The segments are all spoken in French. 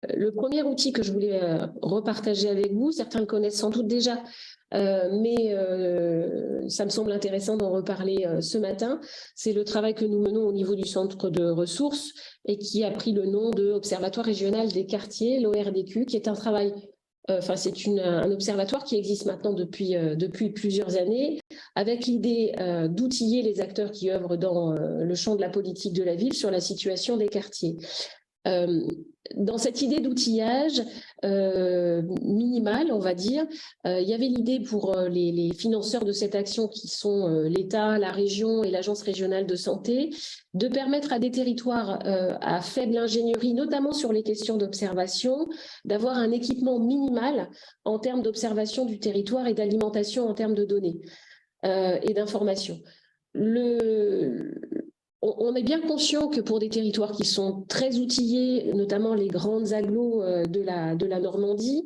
Le premier outil que je voulais repartager avec vous, certains le connaissent sans doute déjà, mais ça me semble intéressant d'en reparler ce matin, c'est le travail que nous menons au niveau du centre de ressources et qui a pris le nom de Observatoire régional des quartiers, l'ORDQ, qui est un travail, c'est un observatoire qui existe maintenant depuis plusieurs années, avec l'idée d'outiller les acteurs qui œuvrent dans le champ de la politique de la ville sur la situation des quartiers. Dans cette idée d'outillage minimal, on va dire, il y avait l'idée pour les financeurs de cette action qui sont l'État, la région et l'Agence régionale de santé, de permettre à des territoires à faible ingénierie, notamment sur les questions d'observation, d'avoir un équipement minimal en termes d'observation du territoire et d'alimentation en termes de données et d'information. On est bien conscient que pour des territoires qui sont très outillés, notamment les grandes agglos de la Normandie,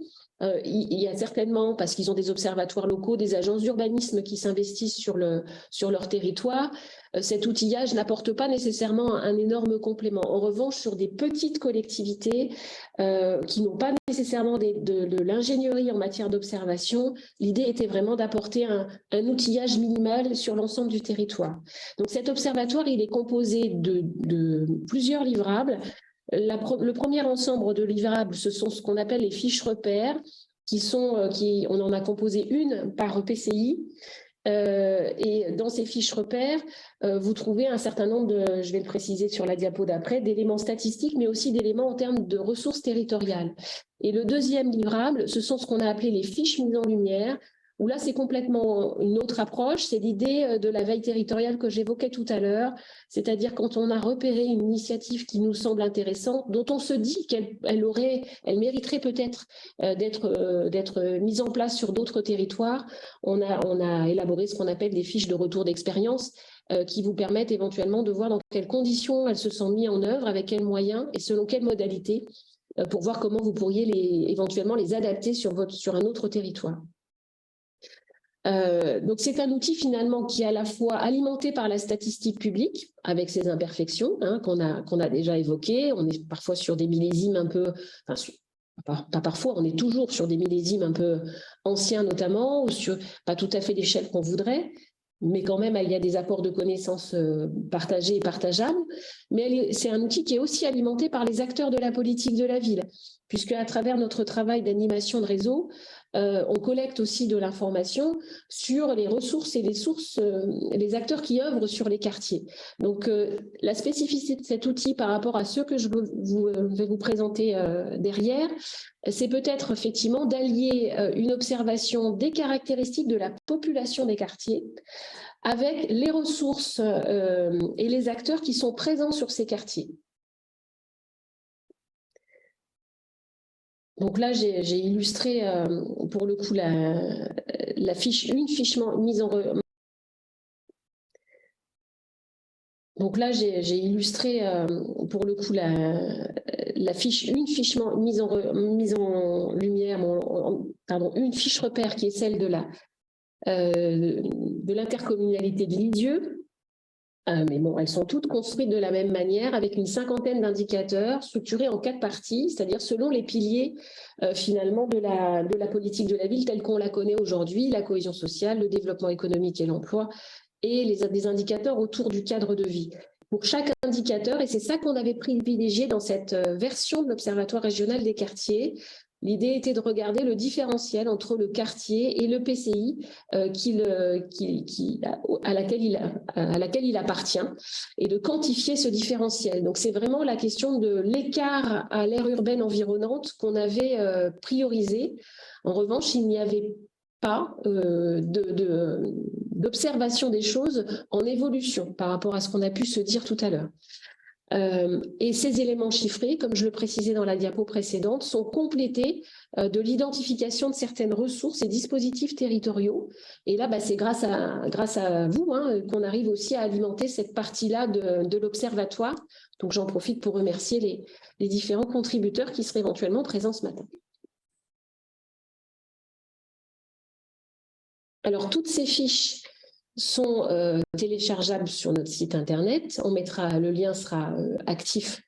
il y a certainement, parce qu'ils ont des observatoires locaux, des agences d'urbanisme qui s'investissent sur leur territoire, cet outillage n'apporte pas nécessairement un énorme complément. En revanche, sur des petites collectivités qui n'ont pas nécessairement de l'ingénierie en matière d'observation, l'idée était vraiment d'apporter un outillage minimal sur l'ensemble du territoire. Donc cet observatoire, il est composé de plusieurs livrables. Le premier ensemble de livrables, ce sont ce qu'on appelle les fiches repères, on en a composé une par EPCI. Et dans ces fiches repères, vous trouvez un certain nombre je vais le préciser sur la diapo d'après, d'éléments statistiques, mais aussi d'éléments en termes de ressources territoriales. Et le deuxième livrable, ce sont ce qu'on a appelé les fiches mises en lumière, où là, c'est complètement une autre approche, c'est l'idée de la veille territoriale que j'évoquais tout à l'heure, c'est-à-dire quand on a repéré une initiative qui nous semble intéressante, dont on se dit qu'elle mériterait peut-être d'être mise en place sur d'autres territoires, on a élaboré ce qu'on appelle des fiches de retour d'expérience qui vous permettent éventuellement de voir dans quelles conditions elles se sont mises en œuvre, avec quels moyens et selon quelles modalités, pour voir comment vous pourriez éventuellement les adapter sur un autre territoire. Donc c'est un outil finalement qui est à la fois alimenté par la statistique publique avec ses imperfections qu'on a déjà évoquées. On est parfois sur des millésimes un peu, pas parfois, on est toujours sur des millésimes un peu anciens notamment, ou sur pas tout à fait l'échelle qu'on voudrait, mais quand même il y a des apports de connaissances partagés et partageables. Mais c'est un outil qui est aussi alimenté par les acteurs de la politique de la ville, puisque à travers notre travail d'animation de réseau, on collecte aussi de l'information sur les ressources et les sources, les acteurs qui œuvrent sur les quartiers. Donc, la spécificité de cet outil par rapport à ceux que je vais vous présenter derrière, c'est peut-être effectivement d'allier une observation des caractéristiques de la population des quartiers avec les ressources et les acteurs qui sont présents sur ces quartiers. Donc là, j'ai illustré pour le coup une fiche mise en... Donc là, j'ai illustré pour le coup une fiche mise en lumière, une fiche repère qui est celle de l'intercommunalité de Lisieux. Mais bon, elles sont toutes construites de la même manière, avec une cinquantaine d'indicateurs structurés en 4 parties, c'est-à-dire selon les piliers finalement de la politique de la ville telle qu'on la connaît aujourd'hui, la cohésion sociale, le développement économique et l'emploi, et des indicateurs autour du cadre de vie. Pour chaque indicateur, et c'est ça qu'on avait privilégié dans cette version de l'Observatoire régional des quartiers, l'idée était de regarder le différentiel entre le quartier et le PCI à laquelle il appartient et de quantifier ce différentiel. Donc, c'est vraiment la question de l'écart à l'aire urbaine environnante qu'on avait priorisé. En revanche, il n'y avait pas d'observation des choses en évolution par rapport à ce qu'on a pu se dire tout à l'heure. Et ces éléments chiffrés, comme je le précisais dans la diapo précédente, sont complétés de l'identification de certaines ressources et dispositifs territoriaux. Et là, c'est grâce à vous qu'on arrive aussi à alimenter cette partie-là de l'Observatoire. Donc, j'en profite pour remercier les différents contributeurs qui seraient éventuellement présents ce matin. Alors, toutes ces fiches sont téléchargeables sur notre site internet. Le lien sera actif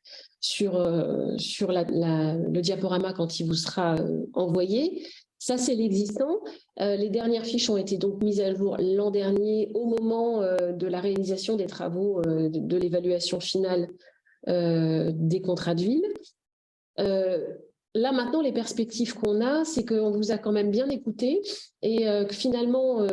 le diaporama quand il vous sera envoyé. Ça, c'est l'existant. Les dernières fiches ont été donc mises à jour l'an dernier au moment de la réalisation des travaux de l'évaluation finale des contrats de ville. Là, maintenant, les perspectives qu'on a, c'est qu'on vous a quand même bien écouté et que finalement,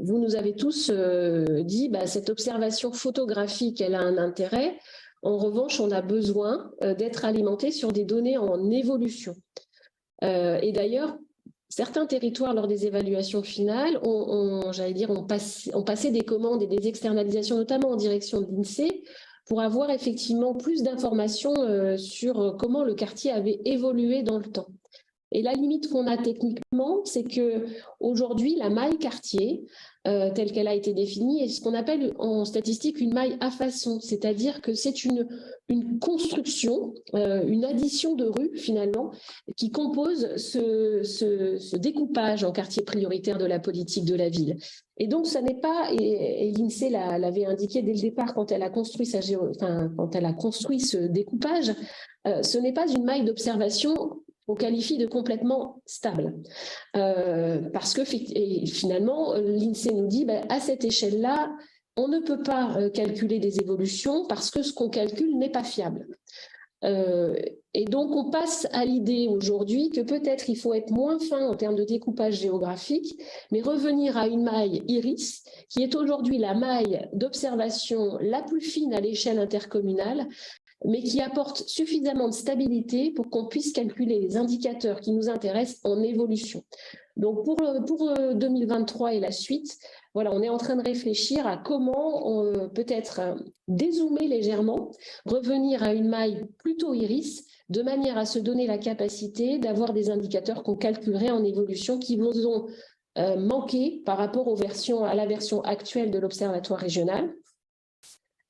vous nous avez tous dit cette observation photographique, elle a un intérêt. En revanche, on a besoin d'être alimenté sur des données en évolution. Et d'ailleurs, certains territoires, lors des évaluations finales, ont passé des commandes et des externalisations, notamment en direction de l'INSEE, pour avoir effectivement plus d'informations sur comment le quartier avait évolué dans le temps. Et la limite qu'on a techniquement, c'est qu'aujourd'hui, la maille quartier, telle qu'elle a été définie, est ce qu'on appelle en statistique une maille à façon, c'est-à-dire que c'est une construction, une addition de rues finalement, qui compose ce découpage en quartier prioritaire de la politique de la ville. Et donc, ça n'est pas, et l'INSEE l'avait indiqué dès le départ quand elle a construit quand elle a construit ce découpage, ce n'est pas une maille d'observation qu'on qualifie de complètement stable. Parce que finalement, l'INSEE nous dit, à cette échelle-là, on ne peut pas calculer des évolutions parce que ce qu'on calcule n'est pas fiable. Et donc, on passe à l'idée aujourd'hui que peut-être il faut être moins fin en termes de découpage géographique, mais revenir à une maille IRIS, qui est aujourd'hui la maille d'observation la plus fine à l'échelle intercommunale, mais qui apporte suffisamment de stabilité pour qu'on puisse calculer les indicateurs qui nous intéressent en évolution. Donc, pour 2023 et la suite, voilà, on est en train de réfléchir à comment peut-être dézoomer légèrement, revenir à une maille plutôt iris, de manière à se donner la capacité d'avoir des indicateurs qu'on calculerait en évolution qui vous ont manqué par rapport à la version actuelle de l'Observatoire régional.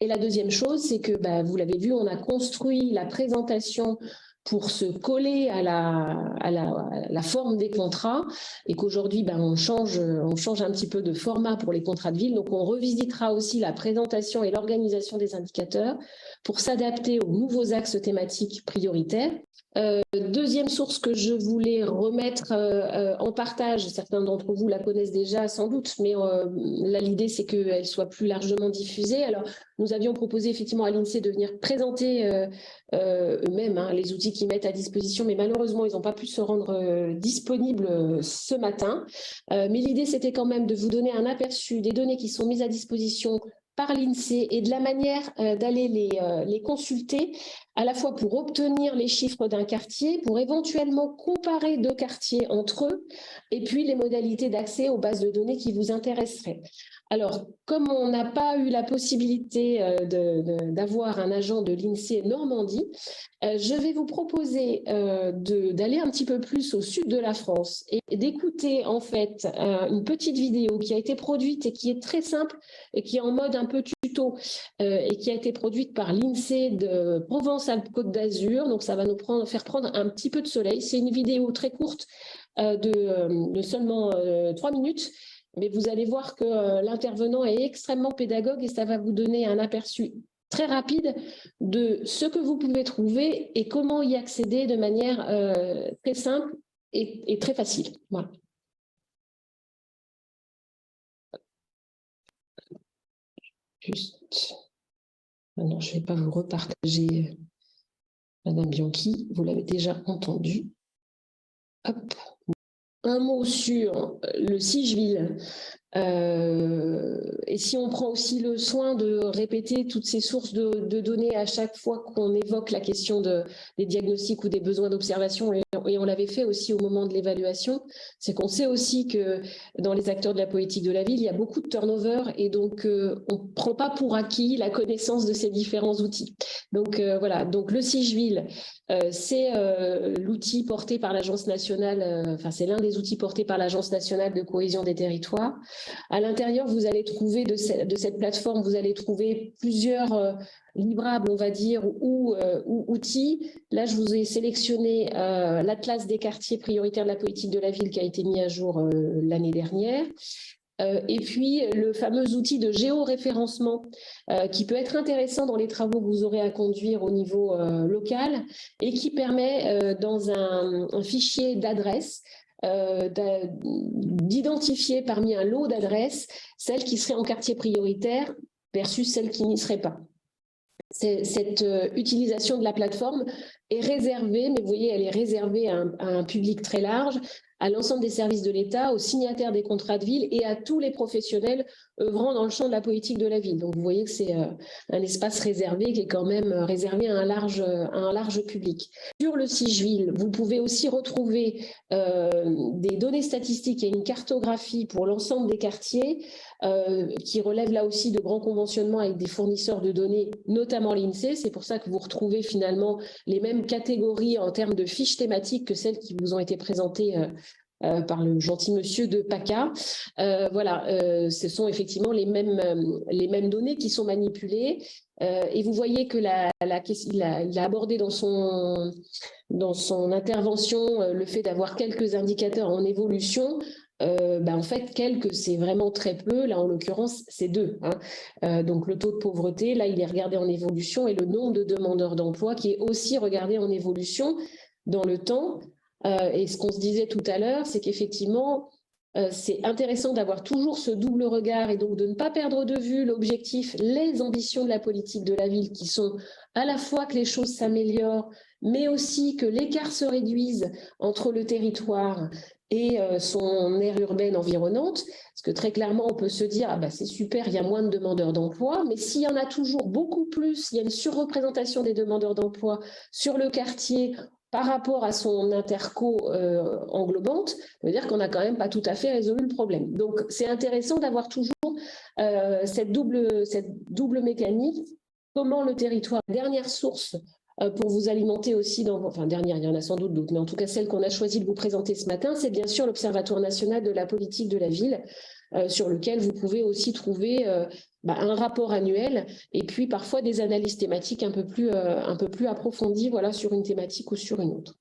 Et la deuxième chose, c'est que, vous l'avez vu, on a construit la présentation pour se coller à la forme des contrats et qu'aujourd'hui, on change un petit peu de format pour les contrats de ville. Donc, on revisitera aussi la présentation et l'organisation des indicateurs pour s'adapter aux nouveaux axes thématiques prioritaires. Deuxième source que je voulais remettre en partage, certains d'entre vous la connaissent déjà sans doute, mais là l'idée c'est qu'elle soit plus largement diffusée. Alors nous avions proposé effectivement à l'INSEE de venir présenter eux-mêmes les outils qu'ils mettent à disposition, mais malheureusement ils n'ont pas pu se rendre disponibles ce matin. Mais l'idée c'était quand même de vous donner un aperçu des données qui sont mises à disposition par l'INSEE et de la manière d'aller les consulter, à la fois pour obtenir les chiffres d'un quartier, pour éventuellement comparer deux quartiers entre eux, et puis les modalités d'accès aux bases de données qui vous intéresseraient. Alors, comme on n'a pas eu la possibilité d'avoir un agent de l'INSEE Normandie, je vais vous proposer d'aller un petit peu plus au sud de la France et d'écouter en fait une petite vidéo qui a été produite et qui est très simple et qui est en mode un peu tuto et qui a été produite par l'INSEE de Provence-Alpes-Côte d'Azur. Donc, ça va nous faire prendre un petit peu de soleil. C'est une vidéo très courte de seulement 3 minutes. Mais vous allez voir que l'intervenant est extrêmement pédagogue et ça va vous donner un aperçu très rapide de ce que vous pouvez trouver et comment y accéder de manière très simple et très facile. Voilà. Juste, maintenant je ne vais pas vous repartager Madame Bianchi, vous l'avez déjà entendu. Hop. Un mot sur le Sigeville. Et si on prend aussi le soin de répéter toutes ces sources de données à chaque fois qu'on évoque la question des diagnostics ou des besoins d'observation, et on l'avait fait aussi au moment de l'évaluation, c'est qu'on sait aussi que dans les acteurs de la politique de la ville, il y a beaucoup de turnover et donc on ne prend pas pour acquis la connaissance de ces différents outils. Donc voilà, donc le Sigeville, c'est l'outil porté par l'Agence nationale, c'est l'un des outils portés par l'Agence nationale de cohésion des territoires. À l'intérieur, vous allez trouver de cette plateforme, vous allez trouver plusieurs livrables, on va dire, ou outils. Là, je vous ai sélectionné l'Atlas des quartiers prioritaires de la politique de la ville qui a été mis à jour l'année dernière. Et puis le fameux outil de géoréférencement qui peut être intéressant dans les travaux que vous aurez à conduire au niveau local et qui permet dans un fichier d'adresses d'identifier parmi un lot d'adresses celles qui seraient en quartier prioritaire versus celles qui n'y seraient pas. Cette utilisation de la plateforme est réservée, mais vous voyez, elle est réservée à un public très large, à l'ensemble des services de l'État, aux signataires des contrats de ville et à tous les professionnels œuvrant dans le champ de la politique de la ville. Donc vous voyez que c'est un espace réservé qui est quand même réservé à un large public. Sur le Sigeville, vous pouvez aussi retrouver des données statistiques et une cartographie pour l'ensemble des quartiers qui relève là aussi de grands conventionnements avec des fournisseurs de données, notamment l'INSEE. C'est pour ça que vous retrouvez finalement les mêmes catégories en termes de fiches thématiques que celles qui vous ont été présentées par le gentil monsieur de PACA. Ce sont effectivement les mêmes données qui sont manipulées. Et vous voyez que il a abordé dans son intervention le fait d'avoir quelques indicateurs en évolution. En fait, quelques, c'est vraiment très peu. Là, en l'occurrence, c'est 2. Donc, le taux de pauvreté, là, il est regardé en évolution et le nombre de demandeurs d'emploi qui est aussi regardé en évolution dans le temps. Et ce qu'on se disait tout à l'heure, c'est qu'effectivement, c'est intéressant d'avoir toujours ce double regard et donc de ne pas perdre de vue l'objectif, les ambitions de la politique de la ville qui sont à la fois que les choses s'améliorent, mais aussi que l'écart se réduise entre le territoire et son aire urbaine environnante, parce que très clairement, on peut se dire c'est super, il y a moins de demandeurs d'emploi, mais s'il y en a toujours beaucoup plus, il y a une surreprésentation des demandeurs d'emploi sur le quartier par rapport à son interco englobante, ça veut dire qu'on n'a quand même pas tout à fait résolu le problème. Donc, c'est intéressant d'avoir toujours cette double mécanique, comment le territoire, dernière source pour vous alimenter aussi dernière, il y en a sans doute d'autres, mais en tout cas celle qu'on a choisi de vous présenter ce matin, c'est bien sûr l'Observatoire national de la politique de la ville, sur lequel vous pouvez aussi trouver un rapport annuel et puis parfois des analyses thématiques un peu plus approfondies sur une thématique ou sur une autre.